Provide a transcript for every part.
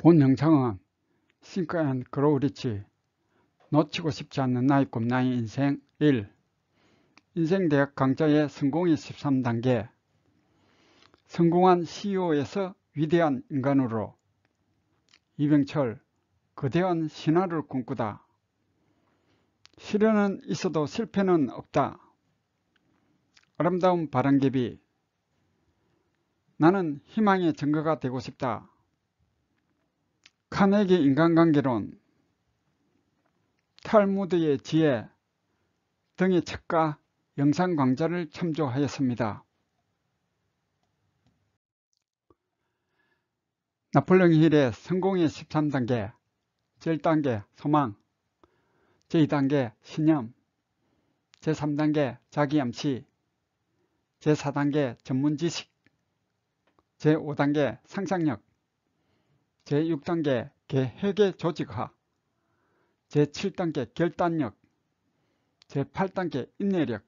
본 영상은 Think and Grow Rich, 놓치고 싶지 않는 나의 꿈, 나의 인생 1. 인생대학 강좌의 성공의 13단계. 성공한 CEO에서 위대한 인간으로. 이병철, 거대한 신화를 꿈꾸다. 시련은 있어도 실패는 없다. 아름다운 바람개비. 나는 희망의 증거가 되고 싶다. 카네기 인간관계론, 탈무드의 지혜 등의 책과 영상 강좌를 참조하였습니다. 나폴레옹 힐의 성공의 13단계, 제1단계 소망, 제2단계 신념, 제3단계 자기암시, 제4단계 전문지식, 제5단계 상상력, 제6단계 계획의 조직화, 제7단계 결단력, 제8단계 인내력,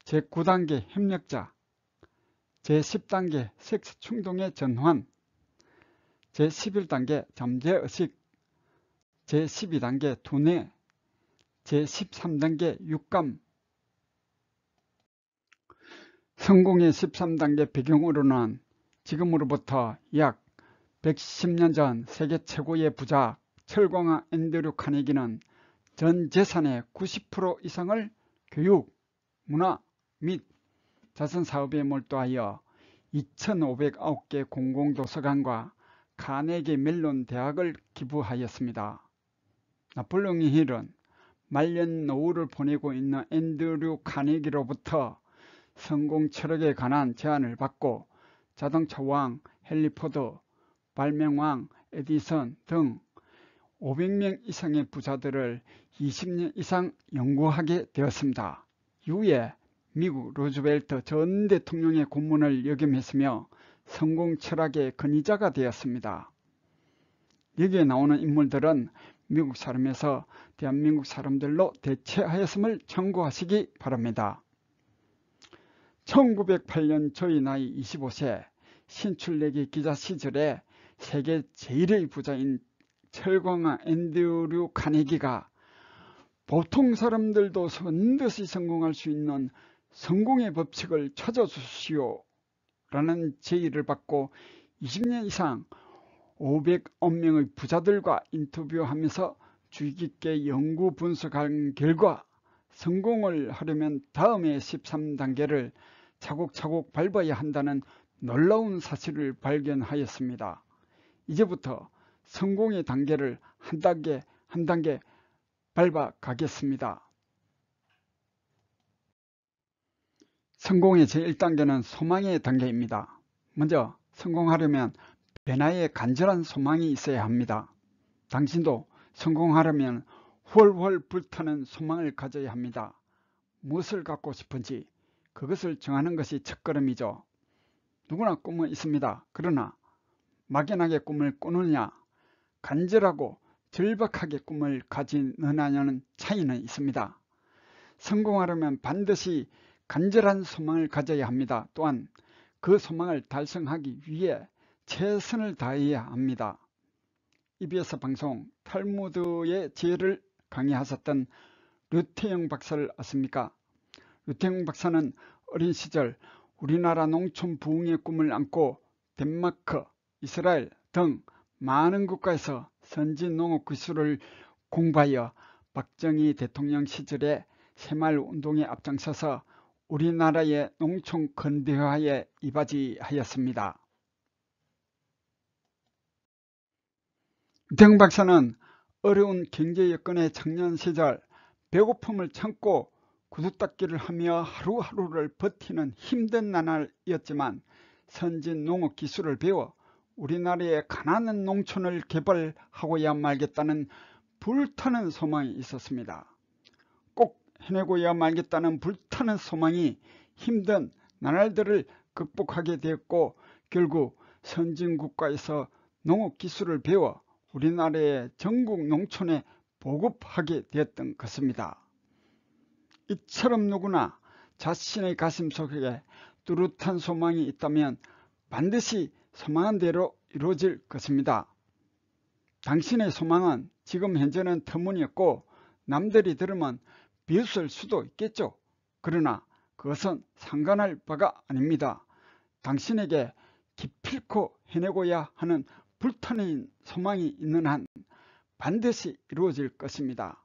제9단계 협력자, 제10단계 섹스 충동의 전환, 제11단계 잠재의식, 제12단계 두뇌, 제13단계 육감. 성공의 13단계 배경으로는 지금으로부터 약 110년 전 세계 최고의 부자 철광아 앤드류 카네기는 전 재산의 90% 이상을 교육, 문화 및 자선사업에 몰두하여 2,509개 공공도서관과 카네기 멜론 대학을 기부하였습니다. 나폴레옹 힐은 말년 노후를 보내고 있는 앤드류 카네기로부터 성공 철학에 관한 제안을 받고 자동차왕 헨리 포드, 발명왕 에디슨 등 500명 이상의 부자들을 20년 이상 연구하게 되었습니다. 이후에 미국 루즈벨트 전 대통령의 고문을 역임했으며 성공 철학의 권위자가 되었습니다. 여기에 나오는 인물들은 미국 사람에서 대한민국 사람들로 대체하였음을 참고하시기 바랍니다. 1908년 저희 나이 25세 신출내기 기자 시절에 세계 제1의 부자인 철광아 앤드류 카네기가 보통 사람들도 선듯이 성공할 수 있는 성공의 법칙을 찾아주시오 라는 제의를 받고 20년 이상 500명의 부자들과 인터뷰하면서 주의 깊게 연구 분석한 결과 성공을 하려면 다음의 13단계를 차곡차곡 밟아야 한다는 놀라운 사실을 발견하였습니다. 이제부터 성공의 단계를 한 단계 한 단계 밟아 가겠습니다. 성공의 제1단계는 소망의 단계입니다. 먼저 성공하려면 변화에 간절한 소망이 있어야 합니다. 당신도 성공하려면 훨훨 불타는 소망을 가져야 합니다. 무엇을 갖고 싶은지 그것을 정하는 것이 첫걸음이죠. 누구나 꿈은 있습니다. 그러나 막연하게 꿈을 꾸느냐, 간절하고 절박하게 꿈을 가지느냐는 차이는 있습니다. 성공하려면 반드시 간절한 소망을 가져야 합니다. 또한 그 소망을 달성하기 위해 최선을 다해야 합니다. EBS 방송 탈무드의 지혜를 강의하셨던 류태영 박사를 아십니까? 류태영 박사는 어린 시절 우리나라 농촌 부흥의 꿈을 안고 덴마크, 이스라엘 등 많은 국가에서 선진 농업 기술을 공부하여 박정희 대통령 시절에 새마을운동에 앞장서서 우리나라의 농촌 근대화에 이바지하였습니다. 류태영 박사는 어려운 경제 여건의 청년 시절 배고픔을 참고 구두닦기를 하며 하루하루를 버티는 힘든 나날이었지만 선진 농업 기술을 배워 우리나라의 가난한 농촌을 개발하고야 말겠다는 불타는 소망이 있었습니다. 꼭 해내고야 말겠다는 불타는 소망이 힘든 나날들을 극복하게 되었고 결국 선진국가에서 농업 기술을 배워 우리나라의 전국 농촌에 보급하게 되었던 것입니다. 이처럼 누구나 자신의 가슴 속에 뚜렷한 소망이 있다면 반드시 소망한 대로 이루어질 것입니다. 당신의 소망은 지금 현재는 터무니없고 남들이 들으면 비웃을 수도 있겠죠. 그러나 그것은 상관할 바가 아닙니다. 당신에게 기필코 해내고야 하는 불타는 소망이 있는 한 반드시 이루어질 것입니다.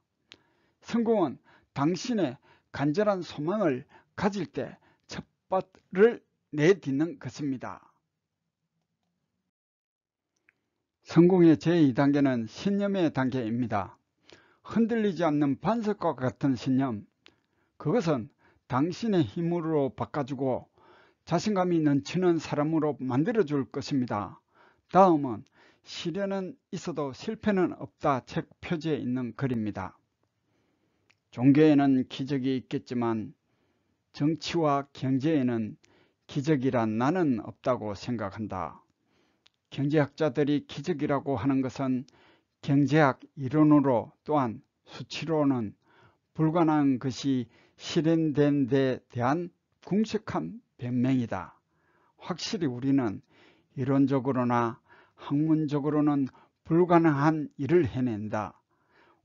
성공은 당신의 간절한 소망을 가질 때 첫 발을 내딛는 것입니다. 성공의 제2단계는 신념의 단계입니다. 흔들리지 않는 반석과 같은 신념, 그것은 당신의 힘으로 바꿔주고 자신감이 넘치는 사람으로 만들어줄 것입니다. 다음은 시련은 있어도 실패는 없다 책 표지에 있는 글입니다. 종교에는 기적이 있겠지만 정치와 경제에는 기적이란 나는 없다고 생각한다. 경제학자들이 기적이라고 하는 것은 경제학 이론으로 또한 수치로는 불가능한 것이 실현된 데 대한 궁색한 변명이다. 확실히 우리는 이론적으로나 학문적으로는 불가능한 일을 해낸다.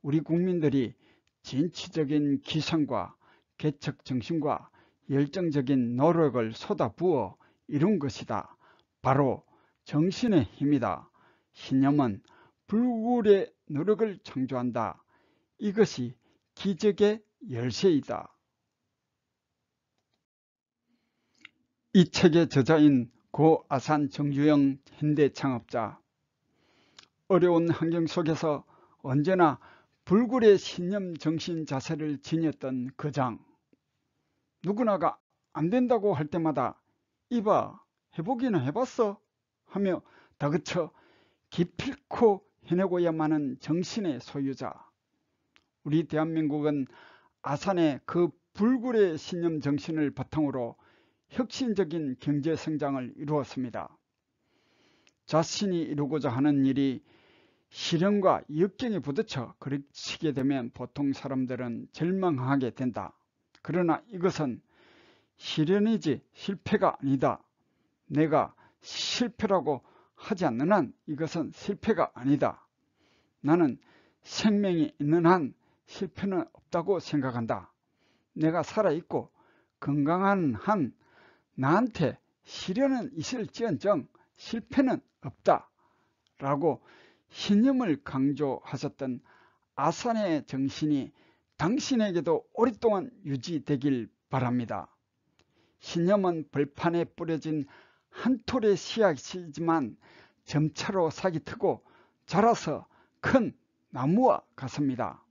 우리 국민들이 진취적인 기성과 개척정신과 열정적인 노력을 쏟아부어 이룬 것이다. 바로 정신의 힘이다. 신념은 불굴의 노력을 창조한다. 이것이 기적의 열쇠이다. 이 책의 저자인 고 아산 정주영 현대창업자, 어려운 환경 속에서 언제나 불굴의 신념 정신 자세를 지녔던 거장, 누구나가 안 된다고 할 때마다 이봐 해보기는 해봤어 하며 다그쳐 기필코 해내고야만 하는 정신의 소유자. 우리 대한민국은 아산의 그 불굴의 신념 정신을 바탕으로 혁신적인 경제 성장을 이루었습니다. 자신이 이루고자 하는 일이 시련과 역경에 부딪혀 그르치게 되면 보통 사람들은 절망하게 된다. 그러나 이것은 시련이지 실패가 아니다. 내가 실패라고 하지 않는 한 이것은 실패가 아니다. 나는 생명이 있는 한 실패는 없다고 생각한다. 내가 살아있고 건강한 한 나한테 시련은 있을지언정 실패는 없다. 라고 신념을 강조하셨던 아산의 정신이 당신에게도 오랫동안 유지되길 바랍니다. 신념은 벌판에 뿌려진 한 톨의 씨앗이지만 점차로 싹이 트고 자라서 큰 나무와 같습니다.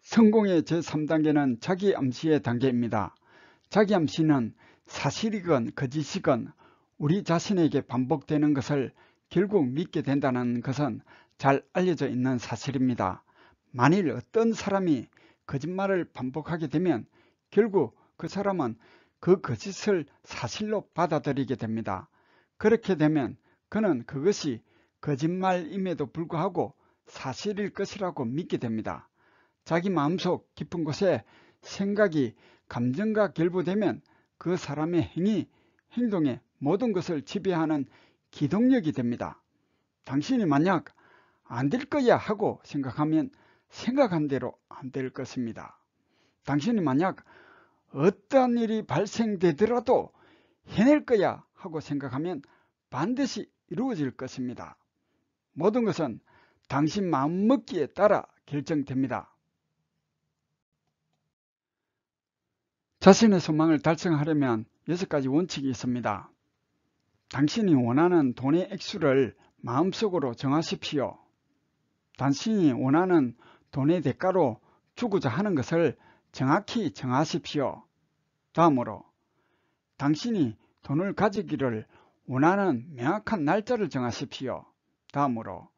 성공의 제3단계는 자기암시의 단계입니다. 자기암시는 사실이건 거짓이건 우리 자신에게 반복되는 것을 결국 믿게 된다는 것은 잘 알려져 있는 사실입니다. 만일 어떤 사람이 거짓말을 반복하게 되면 결국 그 사람은 그 거짓을 사실로 받아들이게 됩니다. 그렇게 되면 그는 그것이 거짓말임에도 불구하고 사실일 것이라고 믿게 됩니다. 자기 마음속 깊은 곳에 생각이 감정과 결부되면 그 사람의 행위, 행동에 모든 것을 지배하는 기동력이 됩니다. 당신이 만약 안 될 거야 하고 생각하면 생각한 대로 안 될 것입니다. 당신이 만약 어떠한 일이 발생되더라도 해낼 거야 하고 생각하면 반드시 이루어질 것입니다. 모든 것은 당신 마음먹기에 따라 결정됩니다. 자신의 소망을 달성하려면 6가지 원칙이 있습니다. 당신이 원하는 돈의 액수를 마음속으로 정하십시오. 당신이 원하는 돈의 대가로 주고자 하는 것을 정확히 정하십시오. 다음으로 당신이 돈을 가지기를 원하는 명확한 날짜를 정하십시오. 다음으로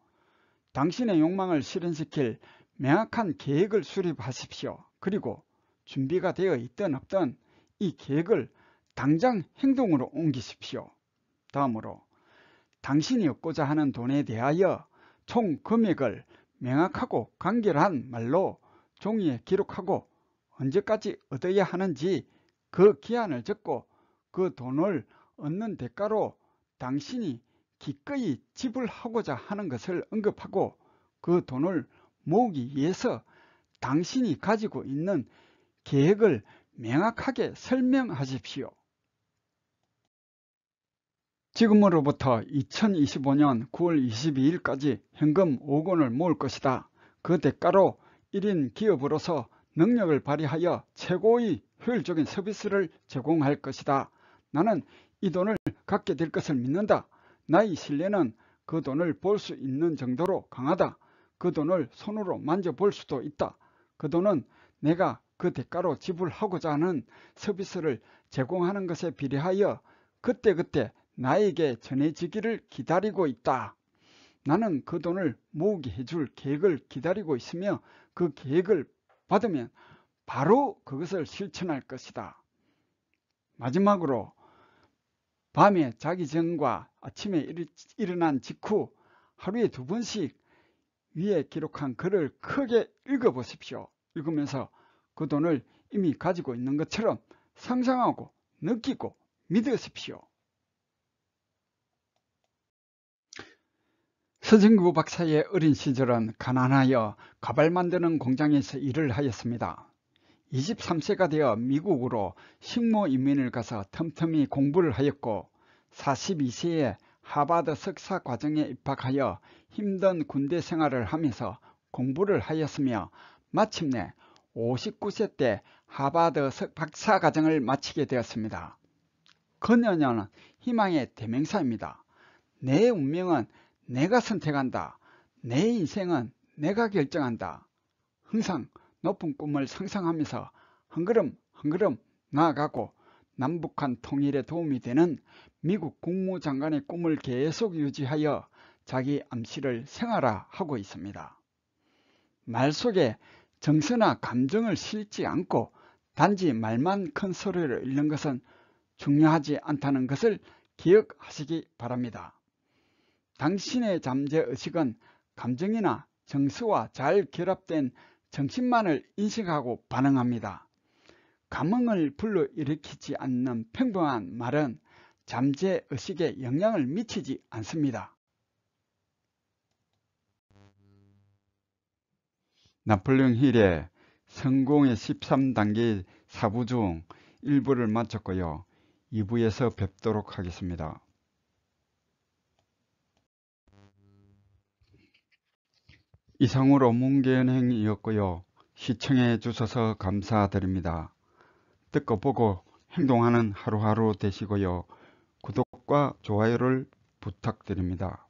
당신의 욕망을 실현시킬 명확한 계획을 수립하십시오. 그리고 준비가 되어 있든 없든 이 계획을 당장 행동으로 옮기십시오. 다음으로 당신이 얻고자 하는 돈에 대하여 총 금액을 명확하고 간결한 말로 종이에 기록하고 언제까지 얻어야 하는지 그 기한을 적고 그 돈을 얻는 대가로 당신이 기꺼이 지불하고자 하는 것을 언급하고 그 돈을 모으기 위해서 당신이 가지고 있는 계획을 명확하게 설명하십시오. 지금으로부터 2025년 9월 22일까지 현금 5억 원을 모을 것이다. 그 대가로 1인 기업으로서 능력을 발휘하여 최고의 효율적인 서비스를 제공할 것이다. 나는 이 돈을 갖게 될 것을 믿는다. 나의 신뢰는 그 돈을 볼 수 있는 정도로 강하다. 그 돈을 손으로 만져볼 수도 있다. 그 돈은 내가 그 대가로 지불하고자 하는 서비스를 제공하는 것에 비례하여 그때그때 나에게 전해지기를 기다리고 있다. 나는 그 돈을 모으게 해줄 계획을 기다리고 있으며 그 계획을 받으면 바로 그것을 실천할 것이다. 마지막으로 밤에 자기 전과 아침에 일어난 직후 하루에 2번씩 위에 기록한 글을 크게 읽어보십시오. 읽으면서 그 돈을 이미 가지고 있는 것처럼 상상하고 느끼고 믿으십시오. 서진구 박사의 어린 시절은 가난하여 가발 만드는 공장에서 일을 하였습니다. 23세가 되어 미국으로 식모 이민을 가서 틈틈이 공부를 하였고 42세에 하버드 석사 과정에 입학하여 힘든 군대 생활을 하면서 공부를 하였으며 마침내 59세 때 하버드 박사 과정을 마치게 되었습니다. 그녀는 희망의 대명사입니다. 내 운명은 내가 선택한다. 내 인생은 내가 결정한다. 항상 높은 꿈을 상상하면서 한 걸음 한 걸음 나아가고 남북한 통일에 도움이 되는 미국 국무장관의 꿈을 계속 유지하여 자기 암시를 생활화하고 있습니다. 말 속에 정서나 감정을 실지 않고 단지 말만 큰 소리를 잃는 것은 중요하지 않다는 것을 기억하시기 바랍니다. 당신의 잠재의식은 감정이나 정서와 잘 결합된 정신만을 인식하고 반응합니다. 감흥을 불러일으키지 않는 평범한 말은 잠재의식에 영향을 미치지 않습니다. 나폴레옹 힐의 성공의 13단계 4부 중 1부를 마쳤고요. 2부에서 뵙도록 하겠습니다. 이상으로 문견행이었고요. 시청해 주셔서 감사드립니다. 듣고 보고 행동하는 하루하루 되시고요. 구독과 좋아요를 부탁드립니다.